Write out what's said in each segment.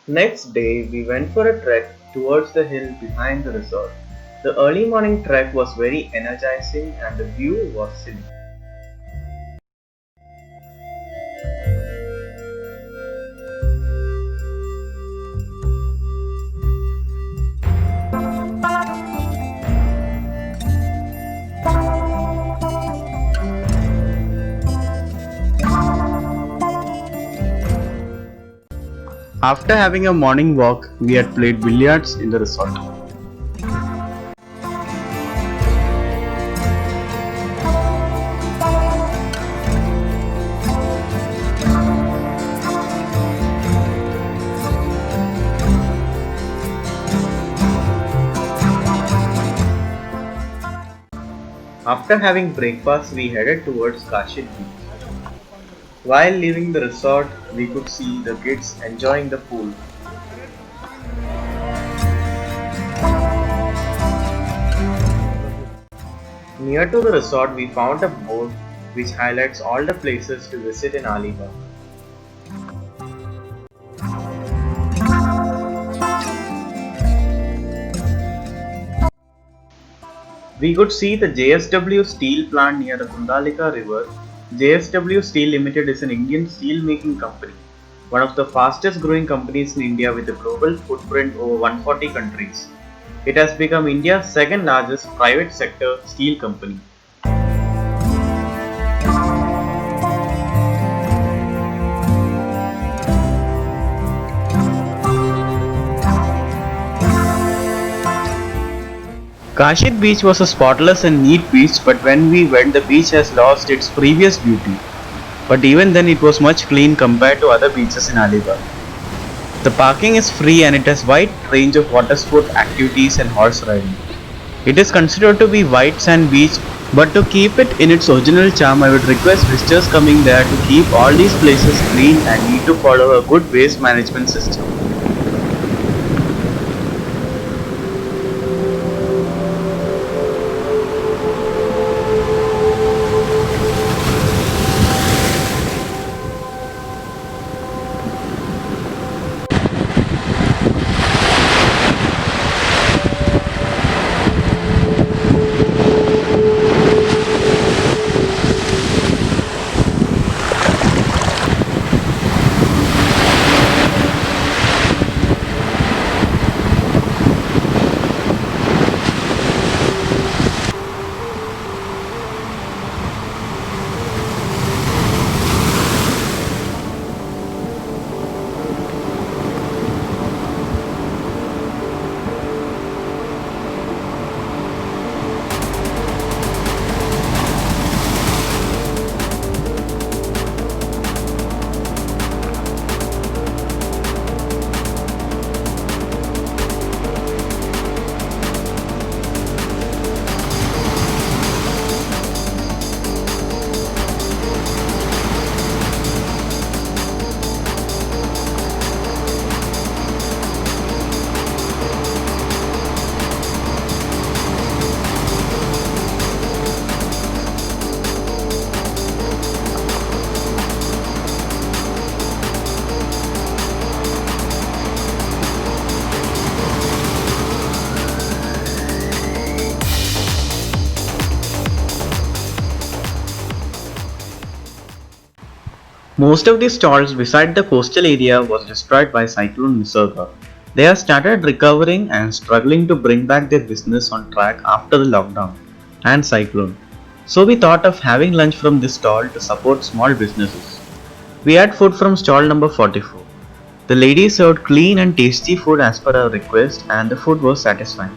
Next day, we went for a trek towards the hill behind the resort. The early morning trek was very energizing and the view was scenic. After having a morning walk, we had played billiards in the resort. After having breakfast, we headed towards Kashid Beach. While leaving the resort, we could see the kids enjoying the pool. Near to the resort, we found a board which highlights all the places to visit in Alibaug. We could see the JSW steel plant near the Kundalika river. JSW Steel Limited is an Indian steel making company, one of the fastest growing companies in India with a global footprint over 140 countries. It has become India's second largest private sector steel company. Kashid Beach was a spotless and neat beach, but when we went, the beach has lost its previous beauty. But even then, it was much clean compared to other beaches in Alibaug. The parking is free and it has wide range of water sport activities and horse riding. It is considered to be white sand beach, but to keep it in its original charm, I would request visitors coming there to keep all these places clean and need to follow a good waste management system. Most of the stalls beside the coastal area was destroyed by Cyclone Nisarga. They have started recovering and struggling to bring back their business on track after the lockdown and cyclone. So we thought of having lunch from this stall to support small businesses. We had food from stall number 44. The lady served clean and tasty food as per our request and the food was satisfying.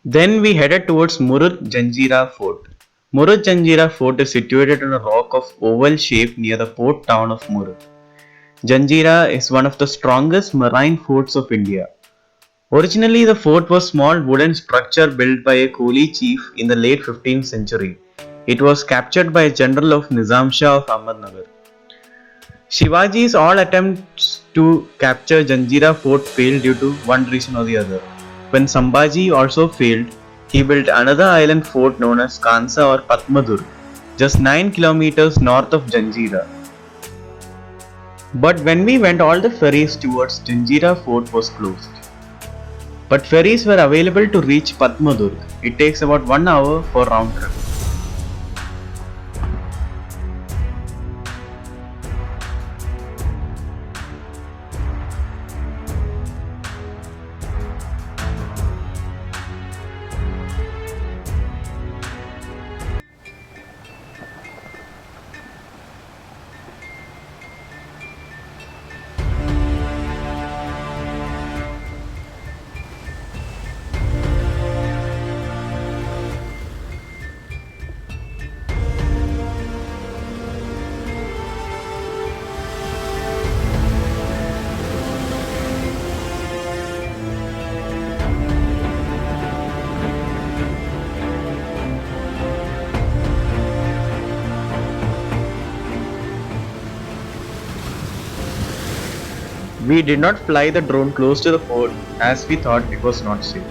Then we headed towards Murud-Janjira Fort. Murud-Janjira Fort is situated on a rock of oval shape near the port town of Murud. Janjira is one of the strongest marine forts of India. Originally, the fort was a small wooden structure built by a coolie chief in the late 15th century. It was captured by a general of Nizam Shah of Ahmednagar. Shivaji's all attempts to capture Janjira Fort failed due to one reason or the other. When Sambhaji also failed, he built another island fort known as Kansa or Patmadur, just 9 kilometers north of Janjira. But when we went, all the ferries towards Janjira Fort was closed. But ferries were available to reach Patmadur. It takes about 1 hour for round trip. We did not fly the drone close to the fort as we thought it was not safe.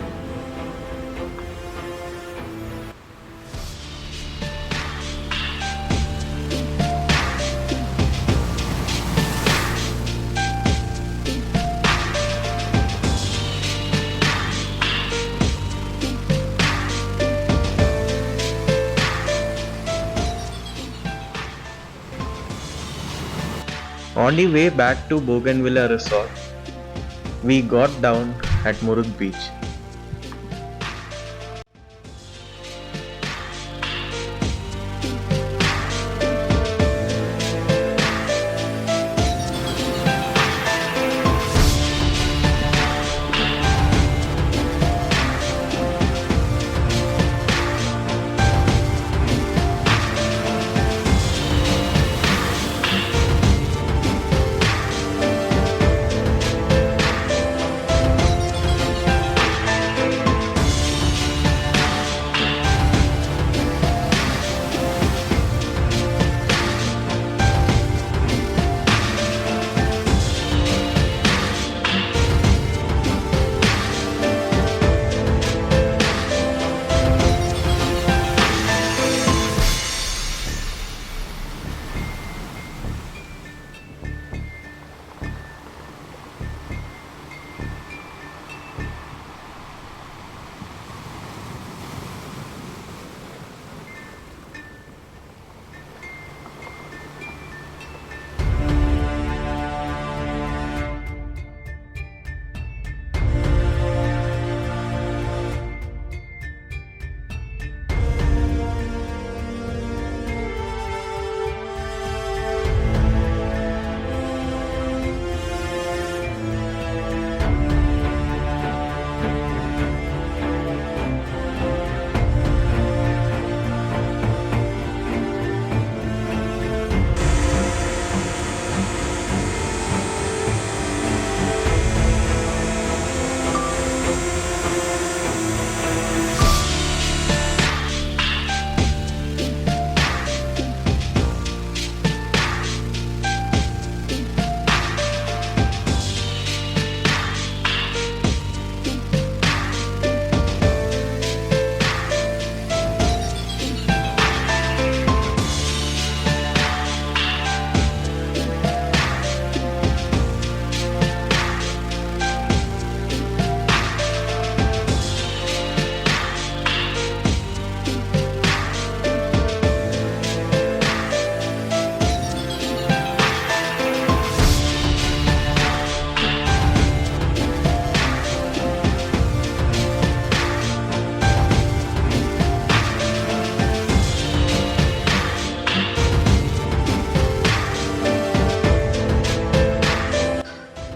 On the way back to Bougainvillea resort, we got down at Murud Beach.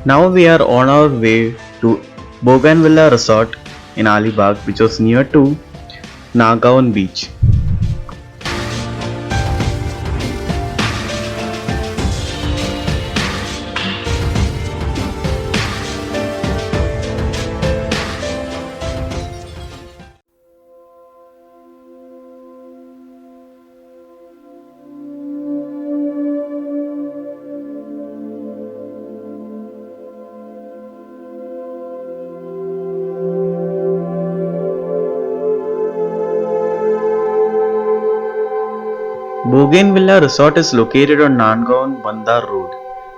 Now we are on our way to Bougainvillea resort in Alibaug, which was near to Nagaon beach. Bougainvillea Resort is located on Nangaon Bandar Road.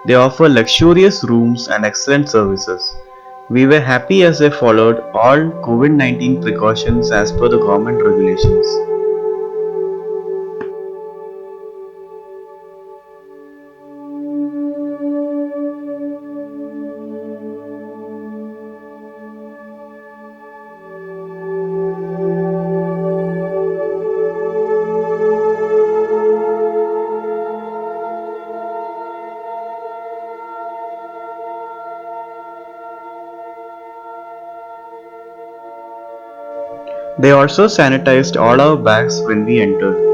They offer luxurious rooms and excellent services. We were happy as they followed all COVID-19 precautions as per the government regulations. They also sanitized all our bags when we entered.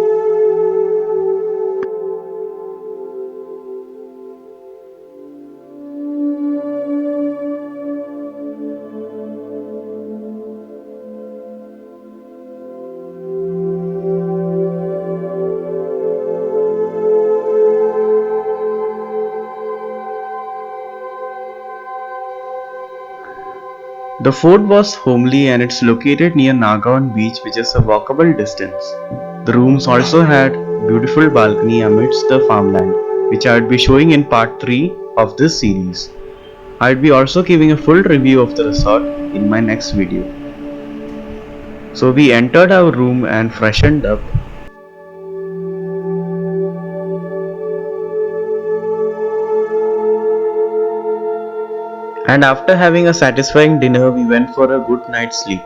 The fort was homely and it's located near Nagaon Beach, which is a walkable distance. The rooms also had beautiful balcony amidst the farmland, which I would be showing in part 3 of this series. I'd be also giving a full review of the resort in my next video. So we entered our room and freshened up, and after having a satisfying dinner we went for a good night's sleep.